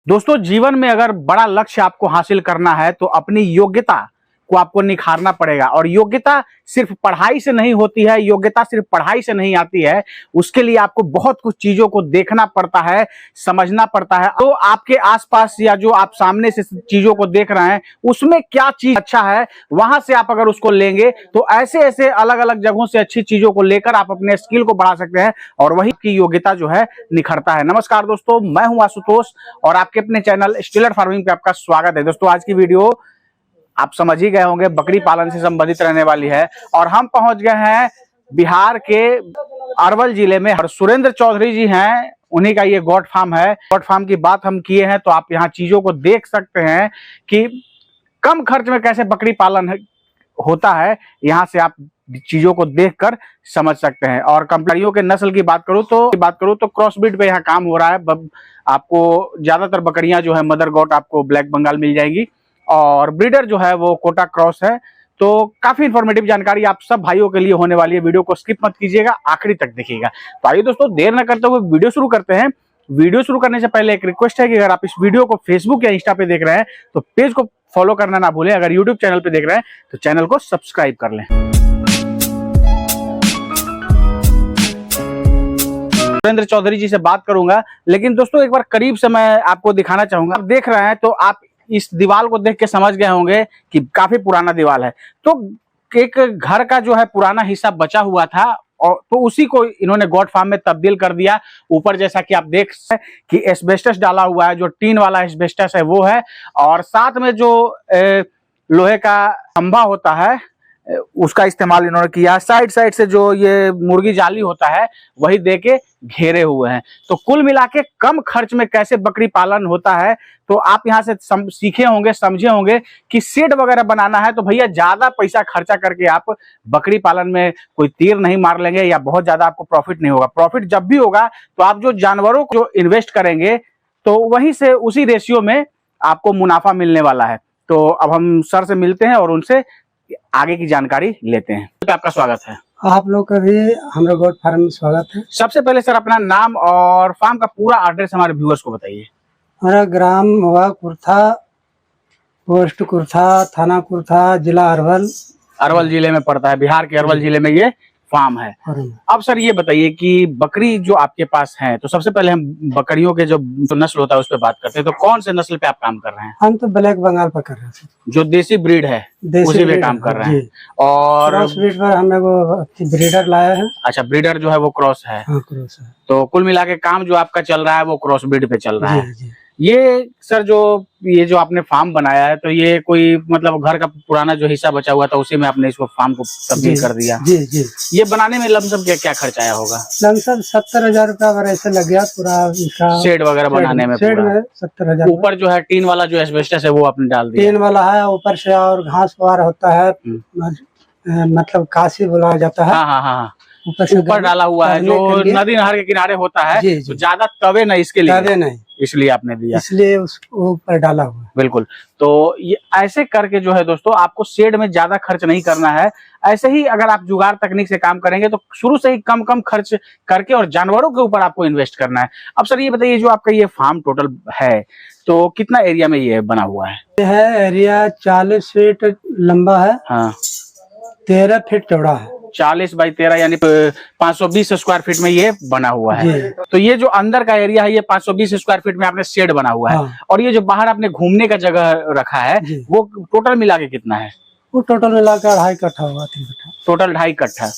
दोस्तों, जीवन में अगर बड़ा लक्ष्य आपको हासिल करना है तो अपनी योग्यता को आपको निखारना पड़ेगा। और योग्यता सिर्फ पढ़ाई से नहीं होती है, योग्यता सिर्फ पढ़ाई से नहीं आती है। उसके लिए आपको बहुत कुछ चीजों को देखना पड़ता है, समझना पड़ता है। तो आपके आसपास या जो आप सामने से चीजों को देख रहे हैं उसमें क्या चीज अच्छा है, वहां से आप अगर उसको लेंगे तो ऐसे ऐसे अलग अलग जगहों से अच्छी चीजों को लेकर आप अपने स्किल को बढ़ा सकते हैं और वही की योग्यता जो है निखरता है। नमस्कार दोस्तों, मैं हूं आशुतोष और आपके अपने चैनल स्टेलर फार्मिंग पे आपका स्वागत है। दोस्तों, आज की वीडियो आप समझ ही गए होंगे, बकरी पालन से संबंधित रहने वाली है और हम पहुंच गए हैं बिहार के अरवल जिले में। और सुरेंद्र चौधरी जी हैं, उन्हीं का ये गोट फार्म है। गोट फार्म की बात हम किए हैं तो आप यहाँ चीजों को देख सकते हैं कि कम खर्च में कैसे बकरी पालन होता है। यहाँ से आप चीजों को देखकर समझ सकते हैं। और कंपनियों के नस्ल की बात करूं तो क्रॉस ब्रीड पे यहाँ काम हो रहा है। आपको ज्यादातर बकरियां जो है मदर गोट आपको ब्लैक बंगाल मिल जाएगी और ब्रीडर जो है वो कोटा क्रॉस है। तो काफी इंफॉर्मेटिव जानकारी आप सब भाइयों के लिए होने वाली है। वीडियो को स्किप मत कीजिएगा, आखिरी तक देखिएगा। तो आइए दोस्तों, देर न करते हुए वीडियो शुरू करते हैं। वीडियो शुरू करने से पहले एक रिक्वेस्ट है कि अगर आप इस वीडियो को फेसबुक या इंस्टा पे देख रहे हैं तो पेज को फॉलो करना ना भूलें। अगर यूट्यूब चैनल पे देख रहे हैं तो चैनल को सब्सक्राइब कर लें। सुरेंद्र चौधरी जी से बात करूंगा, लेकिन दोस्तों एक बार करीब से मैं आपको दिखाना चाहूंगा। आप देख रहे हैं तो आप इस दीवार को देख के समझ गए होंगे कि काफी पुराना दीवार है। तो एक घर का जो है पुराना हिस्सा बचा हुआ था और तो उसी को इन्होंने गोट फार्म में तब्दील कर दिया। ऊपर जैसा कि आप देख सकते कि एस्बेस्टस डाला हुआ है, जो टीन वाला एस्बेस्टस है वो है। और साथ में जो लोहे का खंभा होता है उसका इस्तेमाल इन्होंने किया। साइड साइड से जो ये मुर्गी जाली होता है वही देके घेरे हुए हैं। तो कुल मिला के कम खर्च में कैसे बकरी पालन होता है तो आप यहाँ से सीखे होंगे, समझे होंगे कि शेड वगैरह बनाना है तो भैया ज्यादा पैसा खर्चा करके आप बकरी पालन में कोई तीर नहीं मार लेंगे या बहुत ज्यादा आपको प्रॉफिट नहीं होगा। प्रॉफिट जब भी होगा तो आप जो जानवरों को जो इन्वेस्ट करेंगे तो वहीं से उसी रेशियो में आपको मुनाफा मिलने वाला है। तो अब हम सर से मिलते हैं और उनसे आगे की जानकारी लेते हैं। तो आपका स्वागत है। आप लोग का भी हमारे गोट फार्म में स्वागत है। सबसे पहले सर अपना नाम और फार्म का पूरा एड्रेस हमारे व्यूअर्स को बताइए। हमारा ग्राम हुआ कुर्था, पोस्ट कुर्था, थाना कुर्था, जिला अरवल जिले में पड़ता है। बिहार के अरवल जिले में ये फार्म है। अब सर ये बताइए कि बकरी जो आपके पास है, तो सबसे पहले हम बकरियों के जो नस्ल होता है उस पर बात करते हैं। तो कौन से नस्ल पे आप काम कर रहे हैं? हम तो ब्लैक बंगाल पर कर रहे हैं, जो देसी ब्रीड है उसी पे काम कर रहे हैं। और क्रॉस ब्रीड पर हमने वो ब्रीडर लाया है। अच्छा, ब्रीडर जो है वो क्रॉस है। हाँ, क्रॉस है। तो कुल मिला के काम जो आपका चल रहा है वो क्रॉस ब्रीड पे चल रहा है। जी। ये सर जो आपने फार्म बनाया है तो ये कोई मतलब घर का पुराना जो हिस्सा बचा हुआ था उसी में आपने इसको फार्म को तब्दील कर दिया? जी। ये बनाने में लमसम क्या खर्च आया होगा? लमसम 70,000 रुपया ऐसे लग गया पूरा इसका शेड वगैरह बनाने में। 70,000। ऊपर जो है टीन वाला जो एस्बेस्टस है वो आपने डाल दिया? टीन वाला है ऊपर से, और घास वार होता है, मतलब काशी बुलाया जाता है। हाँ, ऊपर डाला हुआ है जो नदी नहर के किनारे होता है। तो ज्यादा तवे नहीं इसके लिए, नहीं इसलिए आपने दिया, इसलिए उसको ऊपर डाला हुआ है। बिल्कुल। तो ये ऐसे करके जो है दोस्तों आपको शेड में ज्यादा खर्च नहीं करना है। ऐसे ही अगर आप जुगाड़ तकनीक से काम करेंगे तो शुरू से ही कम खर्च करके और जानवरों के ऊपर आपको इन्वेस्ट करना है। अब सर ये बताइए, जो आपका ये फार्म टोटल है तो कितना एरिया में ये बना हुआ है? है एरिया 40 फीट लंबा है। हाँ, 13 फीट चौड़ा है। 40 बाई 13 यानी 520 स्क्वायर फीट में ये बना हुआ है। तो ये जो अंदर का एरिया है ये 520 स्क्वायर फीट में आपने शेड बना हुआ है। हाँ। और ये जो बाहर आपने घूमने का जगह रखा है वो टोटल मिला के कितना है? वो टोटल मिलाकर 2.5 कट्ठा होगा, 3 कट्ठा। टोटल 2.5 कट्ठा।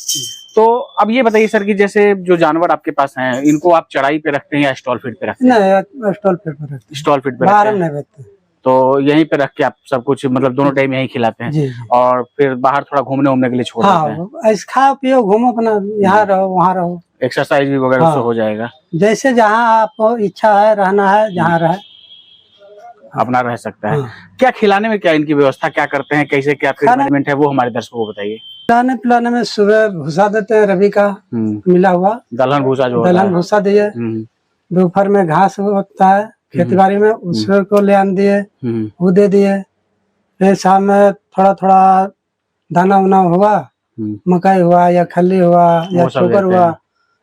तो अब ये बताइए सर कि जैसे जो जानवर आपके पास हैं इनको आप चढ़ाई पे रखते हैं या स्टॉल फीड पे रखते हैं? नहीं, स्टॉल फीड पे रखते हैं। स्टॉल फीड पे बाहर नहीं रखते। तो यहीं पे रख के आप सब कुछ मतलब दोनों टाइम यहीं खिलाते हैं? जी। और फिर बाहर थोड़ा घूमने के लिए छोड़ देते हैं? ऐसे खाओ पियो घूमो, अपना यहाँ रहो वहाँ रहो, एक्सरसाइज भी वगैरह उससे हो जाएगा। जैसे जहाँ आपको इच्छा है रहना है, जहाँ रहे अपना रह सकता है। क्या खिलाने में क्या इनकी व्यवस्था क्या करते हैं, कैसे क्या मैनेजमेंट है वो हमारे दर्शकों को बताइए। खिलाने पिलाने में सुबह भूसा देते हैं, रवि का मिला हुआ दलहन भूसा, जो दलहन भूसा दिए। दोपहर में घास होता है खेती बाड़ी में, उसको ले आन दिए, वो दे दिए। फिर शाम में थोड़ा दाना उना हुआ, मकई हुआ या खल्ली हुआ या चोकर हुआ,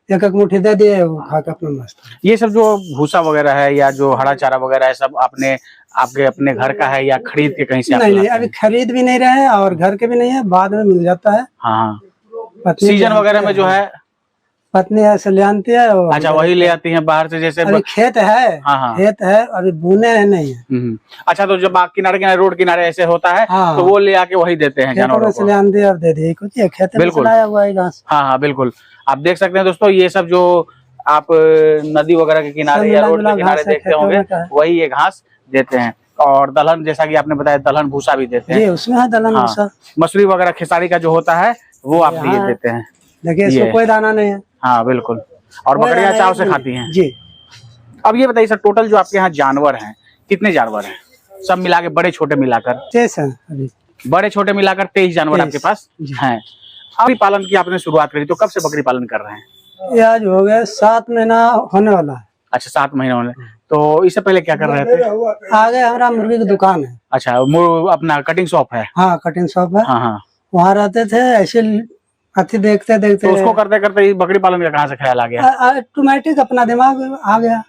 एक एक मुट्ठी दे दिए, वो खा के अपना मस्त। ये सब जो भूसा वगैरह है या जो हरा चारा वगैरह है, सब आपने आपके अपने घर का है या खरीद के कहीं से आप नहीं लाते अभी हैं? खरीद भी नहीं रहे और घर के भी नहीं है, बाद में मिल जाता है। हाँ, पत्नी सीजन ले वगैरह आती में जो है, पत्नी ऐसे ले आती है और अच्छा वही ले आती हैं बाहर से, जैसे अभी खेत है। हाँ, हाँ। खेत है, अभी बुने हैं नहीं है। अच्छा, तो जब आप किनारे किनारे रोड किनारे ऐसे होता है हाँ। तो वो ले आके वही देते हैं खेतों जानवरों में से को? ले आती और दे दिए, कुछ ये खेत में बिल्कुल। से लाया हुआ है घास। हाँ हाँ बिल्कुल, आप देख सकते हैं दोस्तों, ये सब जो आप नदी वगैरह के किनारे या रोड के किनारे देखते होंगे, वही ये घास देते हैं। और दलहन, जैसा कि आपने बताया, दलहन भूसा भी देते हैं। जी, उसमें है दलहन भूसा। हाँ, मसूरी वगैरह खेसारी का जो होता है वो आप ये देते हैं। देखिए इसमें कोई दाना नहीं है। हाँ बिल्कुल, और बकरियां चाव से खाती हैं जी। अब ये बताइए सर, टोटल जो आपके यहाँ जानवर हैं, कितने जानवर हैं सब मिला के, बड़े छोटे मिलाकर? 23 है अभी। बड़े छोटे मिलाकर 23 जानवर आपके पास हैं। बकरी पालन की आपने शुरुआत करी, तो कब से बकरी पालन कर रहे हैं? ये आज हो गया 7 महीना होने वाला है। अच्छा, 7 महीने होने। तो इससे पहले क्या कर रहे थे? आगे हमारा मुर्गी की दुकान है। अच्छा, अपना कटिंग शॉप है? हाँ, कटिंग शॉप है। हाँ हाँ, वहाँ रहते थे, ऐसे अति देखते देखते तो उसको करते करते बकरी पालन का कहाँ से ख्याल आ गया? ऑटोमेटिक अपना दिमाग आ गया।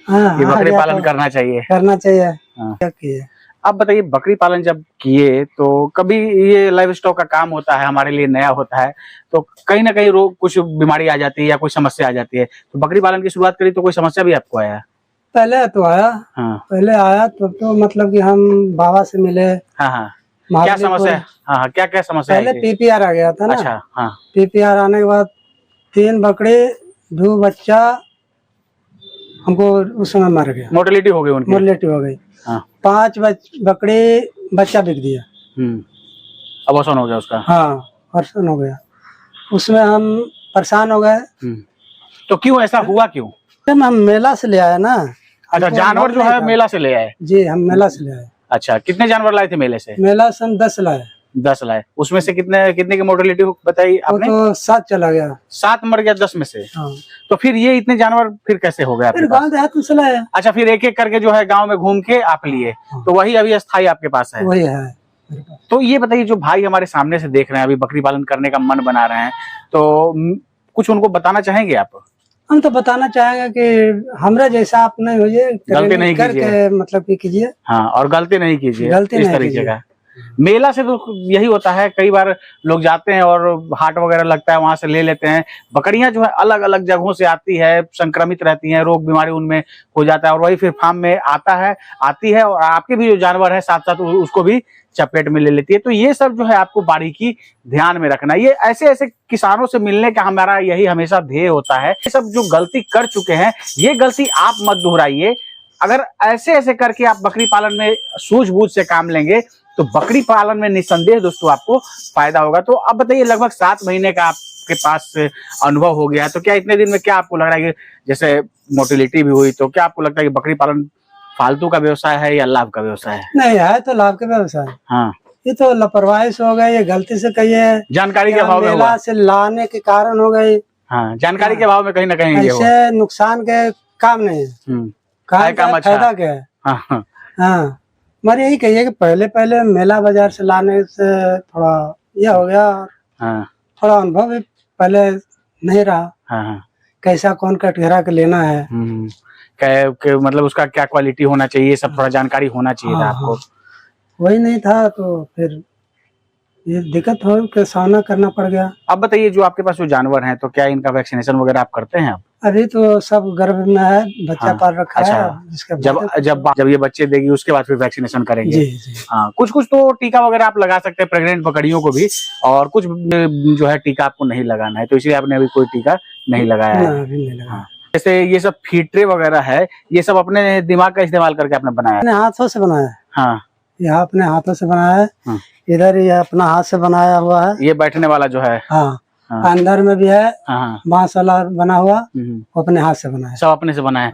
हाँ, ये बकरी पालन करना चाहिए। हाँ। क्या किए? अब बताइए, बकरी पालन जब किए तो कभी, ये लाइव स्टॉक का काम होता है, हमारे लिए नया होता है, तो कहीं ना कहीं रोग, कुछ बीमारी आ जाती है या कोई समस्या आ जाती है, तो बकरी पालन की शुरुआत करी तो कोई समस्या भी आपको आया? पहले तो आया। हाँ। पहले आया तो मतलब कि हम बाबा से मिले। हाँ हाँ, क्या समस्या? हाँ, क्या क्या समस्या? पहले पीपीआर आ गया था ना। अच्छा, हाँ। पीपीआर आने के बाद 3 बकरे 2 बच्चा हमको उस समय मर गया। मोर्टेलिटी हो गई उनकी? मोर्टेलिटी हो गई। हाँ। 5 बकरे बच्चा बिक दिया। अबॉर्शन हो गया उसका? हाँ, अबॉर्शन हो गया। उसमें हम परेशान हो गए। तो क्यों ऐसा हुआ, क्यों? हम मेला से ले आए ना। अच्छा, जानवर जो है मेला से ले आए? जी, हम मेला से ले आए। अच्छा, कितने जानवर लाए थे मेले से? मेला से हम 10 लाए। 10 लाए। उसमें से कितने की मोर्टेलिटी बताई आपने? तो 7 चला गया। 7 मर गया 10 में से? हाँ। तो फिर ये इतने जानवर फिर कैसे हो गए? फिर गाँव देहात में चला है। अच्छा, फिर एक एक करके जो है गांव में घूम के आप लिए? तो वही अभी अस्थायी आपके पास है? वही है। तो ये बताइए, जो भाई हमारे सामने से देख रहे हैं, अभी बकरी पालन करने का मन बना रहे हैं, तो कुछ उनको बताना चाहेंगे आप? हम तो बताना चाहेंगे कि हमरा जैसा आप नहीं होइए, गलती नहीं कीजिए, मतलब कि कीजिए। हाँ, और गलती नहीं कीजिए, गलती इस नहीं तरीके कीजिए। का। मेला से तो यही होता है, कई बार लोग जाते हैं और हाट वगैरह लगता है, वहां से ले लेते हैं। बकरियां जो है अलग अलग जगहों से आती है, संक्रमित रहती हैं, रोग बीमारी उनमें हो जाता है, और वही फिर फार्म में आती है, और आपके भी जो जानवर है साथ साथ उसको भी चपेट में ले लेती है। तो ये सब जो है आपको बारीकी ध्यान में रखना। ये ऐसे ऐसे किसानों से मिलने का हमारा यही हमेशा ध्येय होता है। ये सब जो गलती कर चुके हैं, ये गलती आप मत दोहराइए। अगर ऐसे ऐसे करके आप बकरी पालन में सूझबूझ से काम लेंगे तो बकरी पालन में निसंदेह दोस्तों आपको फायदा होगा। तो अब बताइए, लगभग 7 महीने का आपके पास अनुभव हो गया है, तो क्या इतने दिन में क्या आपको लग रहा है कि जैसे मोर्टेलिटी भी हुई, तो क्या आपको लगता है कि बकरी पालन फालतू का व्यवसाय है या लाभ का व्यवसाय है? नहीं है, तो लाभ का व्यवसाय। हाँ, ये तो लापरवाही से हो गई, ये गलती से कहिए, जानकारी के अभाव में मेला से लाने के कारण हो गई। हाँ, जानकारी के अभाव में कहीं ना कहीं ऐसे नुकसान के काम नहीं है। काम अच्छा। फायदा क्या है? हाँ, हाँ, मगर यही कहिए कि पहले मेला बाजार से लाने से थोड़ा यह हो गया। हाँ, थोड़ा अनुभव भी पहले नहीं रहा। हाँ, कैसा कौन कटघरा के लेना है, मतलब उसका क्या क्वालिटी होना चाहिए, सब थोड़ा जानकारी होना चाहिए था आपको। वही नहीं था, तो फिर ये दिक्कत हो के सामना करना पड़ गया। अब बताइए, जो आपके पास जो जानवर हैं, तो क्या इनका वैक्सीनेशन वगैरह आप करते हैं? अभी तो सब गर्भ में है, बच्चा पाल रखा अच्छा, है। जिसके जब ये बच्चे देगी उसके बाद फिर वैक्सीनेशन करेंगे? जी। हाँ, कुछ तो टीका वगैरह आप लगा सकते हैं प्रेग्नेंट बकरियों को भी, और कुछ जो है टीका आपको नहीं लगाना है, तो इसलिए आपने अभी कोई टीका नहीं लगाया है? अभी नहीं लगा। जैसे ये सब फीडरे वगैरह है, ये सब अपने दिमाग का इस्तेमाल करके आपने बनाया? अपने हाथों से बनाया। हाँ, यहाँ अपने हाथों से बनाया है। इधर ये अपना हाथ से बनाया हुआ है। ये बैठने वाला जो है? हाँ। अंदर में भी है। हाँ, बांस वाला बना हुआ, अपने हाथ से बनाया। सब अपने से बनाए?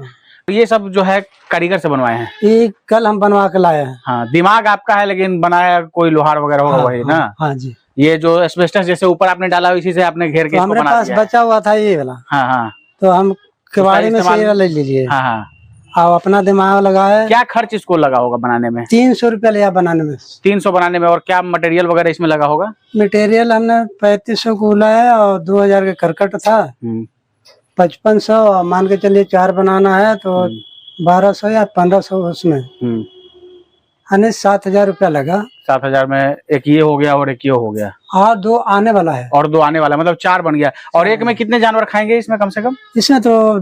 तो ये सब जो है कारीगर से बनवाए हैं? ये कल हम बनवा के लाए हैं। हाँ, दिमाग आपका है, लेकिन बनाया कोई लोहार वगैरह होगा वही ना? हाँ जी। ये जो एस्बेस्टस जैसे ऊपर आपने डाला, इसी से आपने घेर के हमारे पास बचा हुआ था ये वाला। हाँ, तो हम किवाड़ी में से ले लीजिए। हाँ, और अपना दिमाग लगाए। क्या खर्च इसको लगा होगा बनाने में? 300 रुपया लिया बनाने में। 300 बनाने में, और क्या मटेरियल वगैरह इसमें लगा होगा? मटेरियल हमने 3500 को लाया और 2000 का करकट था। 5500 मान के चलिए 4 बनाना है तो 1200 या 1500 उसमें, यानी 7000 रुपया लगा। 7000 में एक ये हो गया और एक ये हो गया, और 2 आने वाला है। और 2 आने वाला, मतलब 4 बन गया। और एक में कितने जानवर खाएंगे इसमें कम से कम? इसमें तो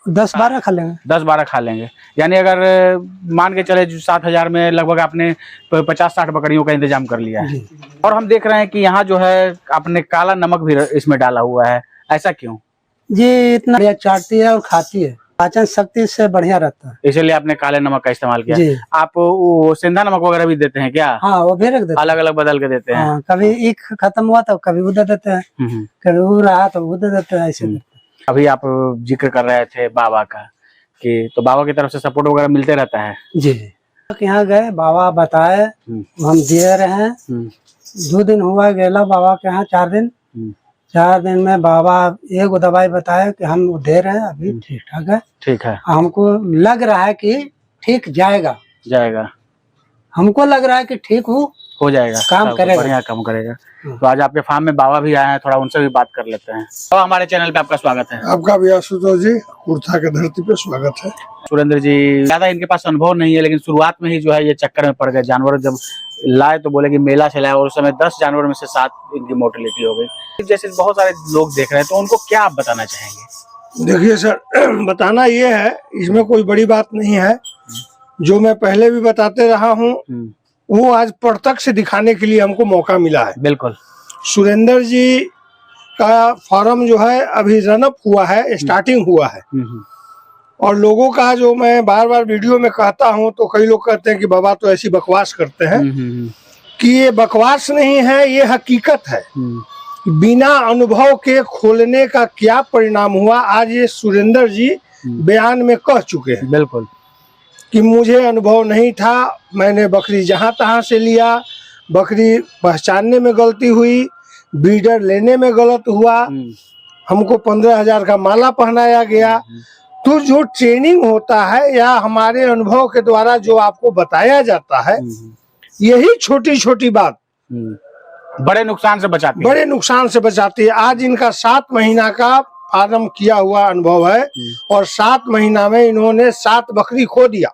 10-12 खा लेंगे। 10-12 खा लेंगे। यानी अगर मान के चले 7000 में लगभग आपने 50-60 बकरियों का इंतजाम कर लिया है। और हम देख रहे हैं कि यहाँ जो है आपने काला नमक भी इसमें डाला हुआ है, ऐसा क्यों? ये इतना बढ़िया चाटती है और खाती है, पाचन शक्ति से बढ़िया रहता है, इसलिए आपने काले नमक का इस्तेमाल किया। जी। आप वो सेंधा नमक वगैरह भी देते हैं क्या? हाँ, वो भी रख देते हैं, अलग अलग बदल के देते हैं। हाँ, कभी एक खत्म हुआ तो कभी वो दे देते हैं, कभी वो रहा तो वो दे देते हैं, ऐसे। अभी आप जिक्र कर रहे थे बाबा का, कि तो बाबा की तरफ से सपोर्ट वगैरह मिलते रहता है? जी। यहाँ गए, बाबा बताए, हम दे रहे हैं। 2 दिन हुआ गेला बाबा के यहाँ, 4 दिन। 4 दिन में बाबा एक दवाई बताया कि हम दे रहे हैं, अभी ठीक ठाक है। ठीक है, हमको लग रहा है कि ठीक जाएगा। हमको लग रहा है कि ठीक हो जाएगा, काम करेगा, बढ़िया काम करेगा। तो आज आपके फार्म में बाबा भी आए हैं, थोड़ा उनसे भी बात कर लेते हैं। तो हमारे चैनल पे आपका स्वागत है। आपका भी आशुतोष जी, कुर्था के धरती पे स्वागत है। सुरेंद्र जी, ज्यादा इनके पास अनुभव नहीं है, लेकिन शुरुआत में ही जो है ये चक्कर में पड़ गए। जानवर जब लाए तो बोले कि मेला चलाए, और उस समय 10 जानवर में से 7 इनकी मोर्टेलिटी हो गई। जैसे बहुत सारे लोग देख रहे हैं, तो उनको क्या आप बताना चाहेंगे? देखिए सर, बताना ये है, इसमें कोई बड़ी बात नहीं है। जो मैं पहले भी बताते रहा हूँ, वो आज प्रत्यक्ष दिखाने के लिए हमको मौका मिला है। बिल्कुल। सुरेंद्र जी का फार्म जो है अभी रनअप हुआ है, स्टार्टिंग हुआ है। और लोगों का जो मैं बार बार वीडियो में कहता हूं, तो कई लोग कहते हैं कि बाबा तो ऐसी बकवास करते हैं, कि ये बकवास नहीं है, ये हकीकत है। बिना अनुभव के खोलने का क्या परिणाम हुआ, आज ये सुरेंद्र जी बयान में कह चुके हैं। बिल्कुल, कि मुझे अनुभव नहीं था, मैंने बकरी जहां तहां से लिया, बकरी पहचानने में गलती हुई, ब्रीडर लेने में गलत हुआ, हमको 15,000 का माला पहनाया गया। तो जो ट्रेनिंग होता है या हमारे अनुभव के द्वारा जो आपको बताया जाता है, यही छोटी छोटी बात बड़े नुकसान से बचाती है। आज इनका 7 महीना का फार्म किया हुआ अनुभव है, और 7 महीना में इन्होंने 7 बकरी खो दिया।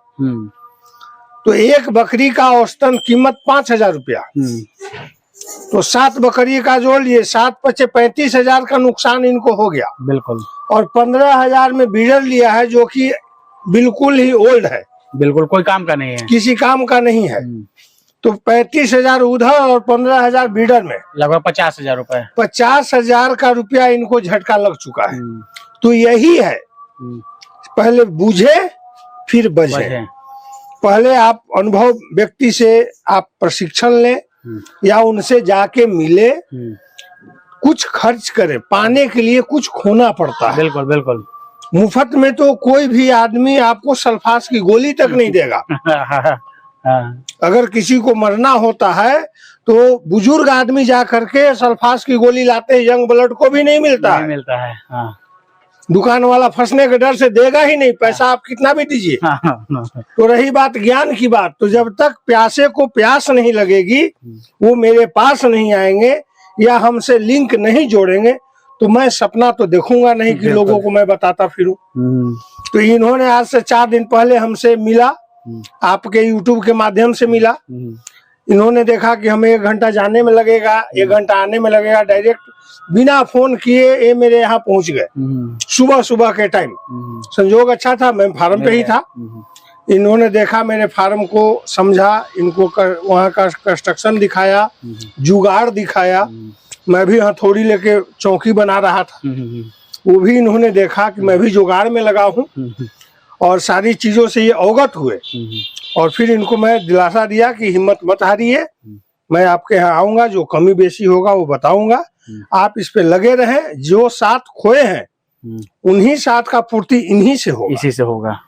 तो एक बकरी का औसतन कीमत 5,000 रुपया, तो 7 बकरी का जोड़ लिए, 7 पचे 35,000 का नुकसान इनको हो गया। बिल्कुल। और 15,000 में बीडर लिया है, जो कि बिल्कुल ही ओल्ड है, बिल्कुल कोई काम का नहीं है, किसी काम का नहीं है। तो 35,000 उधर और 15,000 बीडर में, लगभग 50,000 रुपए, 50,000 का रुपया इनको झटका लग चुका है। तो यही है, पहले बूझे फिर बजे। पहले आप अनुभव व्यक्ति से आप प्रशिक्षण लें, या उनसे जाके मिले, कुछ खर्च करें, पाने के लिए कुछ खोना पड़ता है। बिल्कुल बिल्कुल। मुफ्त में तो कोई भी आदमी आपको सल्फास की गोली तक नहीं देगा। अगर किसी को मरना होता है तो बुजुर्ग आदमी जा करके सल्फास की गोली लाते हैं, यंग ब्लड को भी नहीं मिलता है। हाँ। दुकान वाला फंसने के डर से देगा ही नहीं, पैसा आप कितना भी दीजिए। तो रही बात ज्ञान की बात, तो जब तक प्यासे को प्यास नहीं लगेगी, वो मेरे पास नहीं आएंगे या हमसे लिंक नहीं जोड़ेंगे, तो मैं सपना तो देखूंगा नहीं कि लोगों को मैं बताता फिरूं। तो इन्होंने आज से 4 दिन पहले हमसे मिला, आपके YouTube के माध्यम से मिला। इन्होंने देखा कि हमें 1 घंटा जाने में लगेगा, 1 घंटा आने में लगेगा, डायरेक्ट बिना फोन किए ये मेरे यहाँ पहुंच गए। सुबह के टाइम संजोग अच्छा था, मैं फार्म पे ही था। इन्होंने देखा मेरे फार्म को, समझा, इनको वहाँ का कंस्ट्रक्शन दिखाया, जुगाड़ दिखाया। मैं भी हथौड़ी लेके चौकी बना रहा था, वो भी इन्होंने देखा कि मैं भी जुगाड़ में लगा हूँ, और सारी चीजों से ये अवगत हुए। और फिर इनको मैं दिलासा दिया कि हिम्मत मत हारिए, मैं आपके यहाँ आऊंगा, जो कमी बेसी होगा वो बताऊंगा, आप इस पे लगे रहें। जो 7 खोए हैं, उन्हीं 7 का पूर्ति इन्हीं से होगा, इसी से होगा।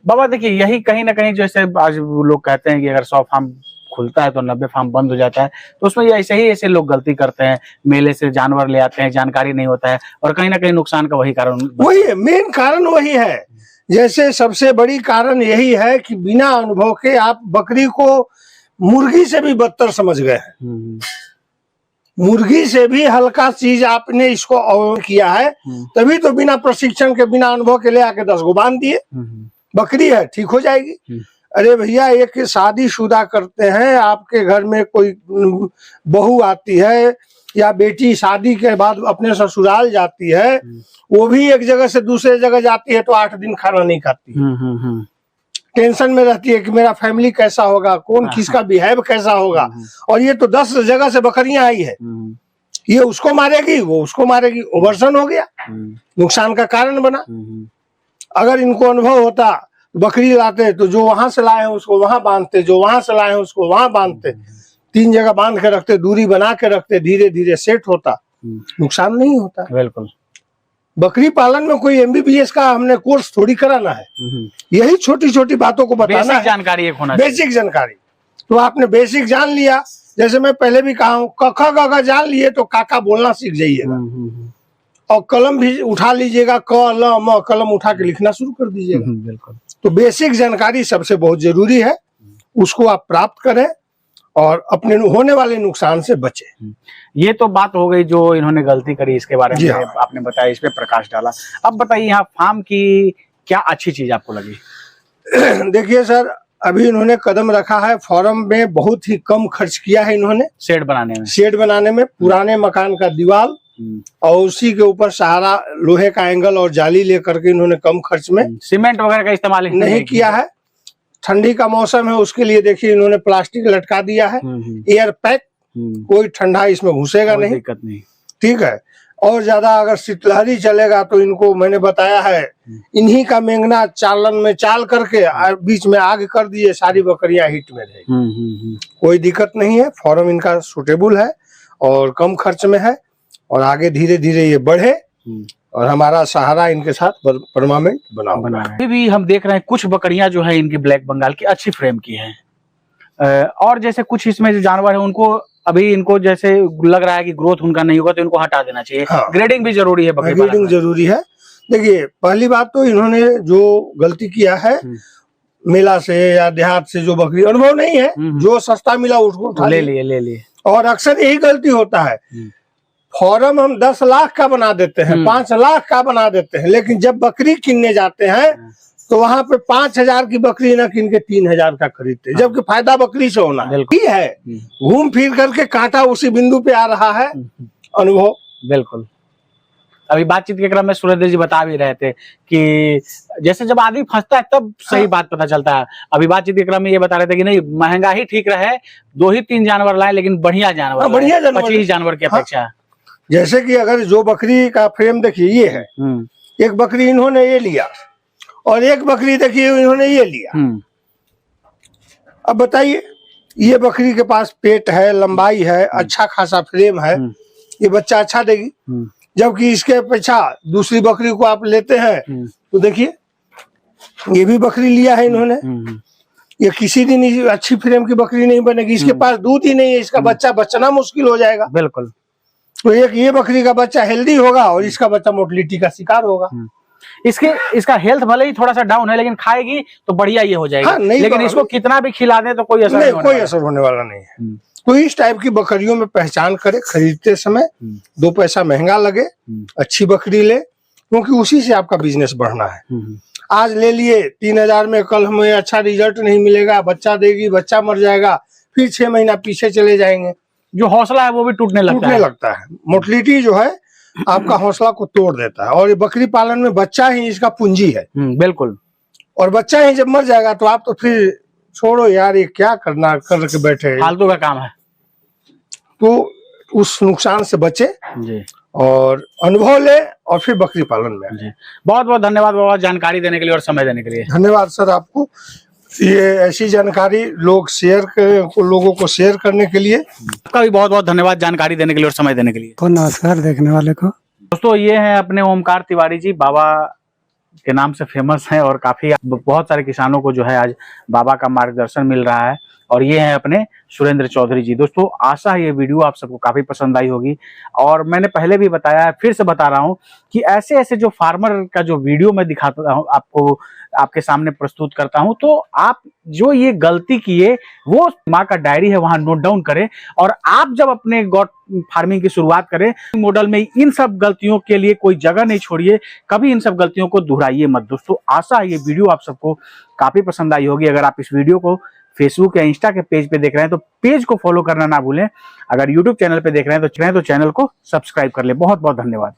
बाबा देखिए, यही कहीं ना कहीं जैसे आज लोग कहते हैं कि अगर 100 फार्म खुलता है तो 90 फार्म बंद हो जाता है, तो उसमें ये ऐसे लोग गलती करते हैं, मेले से जानवर ले आते हैं, जानकारी नहीं होता है, और कहीं ना कहीं नुकसान का वही कारण, वही है मेन कारण, वही है। जैसे सबसे बड़ी कारण यही है कि बिना अनुभव के आप बकरी को मुर्गी से भी बदतर समझ गए हैं। मुर्गी से भी हल्का चीज आपने इसको अवॉइड किया है, तभी तो बिना प्रशिक्षण के, बिना अनुभव के ले आके 10 को बांध दिए। बकरी है, ठीक हो जाएगी। अरे भैया, एक शादीशुदा करते हैं, आपके घर में कोई बहू आती है या बेटी शादी के बाद अपने ससुराल जाती है, वो भी एक जगह से दूसरे जगह जाती है तो 8 दिन खाना नहीं खाती है। टेंशन में रहती है कि मेरा फैमिली कैसा होगा, कौन किसका बिहेव कैसा होगा। और ये तो 10 जगह से बकरियां आई है, ये उसको मारेगी, वो उसको मारेगी, ओवरसन हो गया, नुकसान का कारण बना। अगर इनको अनुभव होता, बकरी लाते तो जो वहां से लाए हैं उसको वहां बांधते, जो वहां से लाए हैं उसको वहां बांधते, 3 जगह बांध के रखते, दूरी बना के रखते, धीरे धीरे सेट होता, नुकसान नहीं होता। बिल्कुल। बकरी पालन में कोई MBBS का हमने कोर्स थोड़ी कराना है, यही छोटी छोटी बातों को बताना है, जानकारी एक होना, बेसिक जानकारी। तो आपने बेसिक जान लिया, जैसे मैं पहले भी कहा हूँ, क ख ग घ जान लिए तो काका बोलना सीख जाइएगा, और कलम भी उठा लीजिएगा, क ल म, कलम उठा के लिखना शुरू कर दीजिएगा। बिल्कुल। तो बेसिक जानकारी सबसे बहुत जरूरी है, उसको आप प्राप्त करें और अपने होने वाले नुकसान से बचे। ये तो बात हो गई जो इन्होंने गलती करी, इसके बारे में आपने बताया, इस पे प्रकाश डाला। अब बताइए, यहाँ फार्म की क्या अच्छी चीज आपको लगी? देखिए सर, अभी इन्होंने कदम रखा है, फार्म में बहुत ही कम खर्च किया है इन्होंने, शेड बनाने में पुराने मकान का दीवार और उसी के ऊपर सहारा लोहे का एंगल और जाली लेकर के इन्होंने कम खर्च में, सीमेंट वगैरह का इस्तेमाल नहीं किया है। ठंडी का मौसम है, उसके लिए देखिए इन्होंने प्लास्टिक लटका दिया है, एयर पैक, कोई ठंडा इसमें घुसेगा नहीं, दिक्कत नहीं, ठीक है। और ज्यादा अगर शीतलहरी चलेगा तो इनको मैंने बताया है, इन्हीं का मेंगना चालन में चाल करके बीच में आग कर दिए, सारी बकरियां हिट में रहेगी, कोई दिक्कत नहीं है। फॉर्म इनका सुटेबल है और कम खर्च में है, और आगे धीरे धीरे ये बढ़े और हमारा सहारा इनके साथ परमानेंट बना है। अभी भी हम देख रहे हैं कुछ बकरियां जो है इनकी ब्लैक बंगाल की अच्छी फ्रेम की हैं, और जैसे कुछ इसमें जो जानवर है उनको अभी इनको जैसे लग रहा है कि ग्रोथ उनका नहीं होगा तो इनको हटा देना चाहिए। हाँ। ग्रेडिंग भी जरूरी है, ग्रेडिंग जरूरी है। देखिए, पहली बात तो इन्होंने जो गलती किया है, मेला से या देहात से जो बकरी अनुभव नहीं है, जो सस्ता मिला उसको उठा ले लिए। और अक्सर यही गलती होता है, फॉर्म हम 10 लाख का बना देते हैं, 5 लाख का बना देते हैं, लेकिन जब बकरी किनने जाते हैं तो वहां पे 5,000 की बकरी ना किन के 3,000 का खरीदते, जबकि फायदा बकरी से होना है। घूम फिर करके कांटा उसी बिंदु पे आ रहा है, अनुभव। बिल्कुल। अभी बातचीत के क्रम में सुरेंद्र जी बता भी रहे थे कि जैसे जब आदमी फंसता है तब सही बात पता चलता है। अभी बातचीत के क्रम में ये बता रहे थे कि नहीं, महंगा ही ठीक रहे, 2 ही 3 जानवर लाए, लेकिन बढ़िया जानवर, 25 जानवर की अपेक्षा। जैसे कि अगर जो बकरी का फ्रेम देखिए ये है, एक बकरी इन्होंने ये लिया और एक बकरी देखिए इन्होंने ये लिया। अब बताइए, ये बकरी के पास पेट है, लंबाई है, अच्छा खासा फ्रेम है, ये बच्चा अच्छा देगी। जबकि इसके अपेक्षा दूसरी बकरी को आप लेते हैं तो देखिए, ये भी बकरी लिया है इन्होंने, ये किसी दिन अच्छी फ्रेम की बकरी नहीं बनेगी, इसके पास दूध ही नहीं है, इसका बच्चा बचना मुश्किल हो जाएगा। बिल्कुल। तो एक ये बकरी का बच्चा हेल्दी होगा और इसका बच्चा मोटिलिटी का शिकार होगा। इसका हेल्थ भले ही थोड़ा सा डाउन है, लेकिन खाएगी तो बढ़िया ये हो जाएगी। हाँ, लेकिन इसको कितना भी खिला दे तो कोई असर होने वाला नहीं है। तो इस टाइप की बकरियों में पहचान करे, खरीदते समय 2 पैसा महंगा लगे, अच्छी बकरी ले, क्योंकि उसी से आपका बिजनेस बढ़ना है। आज ले लिए 3,000 में, कल हमें अच्छा रिजल्ट नहीं मिलेगा, बच्चा देगी, बच्चा मर जाएगा, फिर 6 महीना पीछे चले जाएंगे, जो हौसला है वो भी टूटने लगता है। मोटिलिटी जो है आपका हौसला को तोड़ देता है। और ये बकरी पालन में बच्चा ही इसका पूंजी है। बिल्कुल। और बच्चा ही जब मर जाएगा तो आप तो फिर छोड़ो यार, ये क्या करना, कर के बैठे, फालतू का काम है। तो उस नुकसान से बचे जी, और अनुभव ले और फिर बकरी पालन में जी। बहुत बहुत धन्यवाद बाबा, जानकारी देने के लिए और समय देने के लिए। धन्यवाद सर आपको। ये ऐसी जानकारी लोगों को शेयर करने के लिए आपका भी बहुत बहुत धन्यवाद, जानकारी देने के लिए और समय देने के लिए। तो नमस्कार देखने वाले को। दोस्तों, ये हैं अपने ओमकार तिवारी जी, बाबा के नाम से फेमस हैं और काफी बहुत सारे किसानों को जो है आज बाबा का मार्गदर्शन मिल रहा है। और ये हैं अपने सुरेंद्र चौधरी जी। दोस्तों, आशा है ये वीडियो आप सबको काफी पसंद आई होगी। और मैंने पहले भी बताया है, फिर से बता रहा हूँ कि ऐसे ऐसे जो फार्मर का जो वीडियो मैं दिखाता हूँ आपको, आपके सामने प्रस्तुत करता हूं। तो आप जो ये गलती किए वो माँ का डायरी है वहां नोट डाउन करें, और आप जब अपने गॉट फार्मिंग की शुरुआत करें मॉडल में इन सब गलतियों के लिए कोई जगह नहीं छोड़िए, कभी इन सब गलतियों को दोहराइए मत। दोस्तों आशा है ये वीडियो आप सबको काफी पसंद आई होगी। अगर आप इस वीडियो को फेसबुक या इंस्टा के पेज पे देख रहे हैं तो पेज को फॉलो करना ना भूलें। अगर यूट्यूब चैनल पे देख रहे हैं तो चैनल को सब्सक्राइब कर ले। बहुत बहुत धन्यवाद।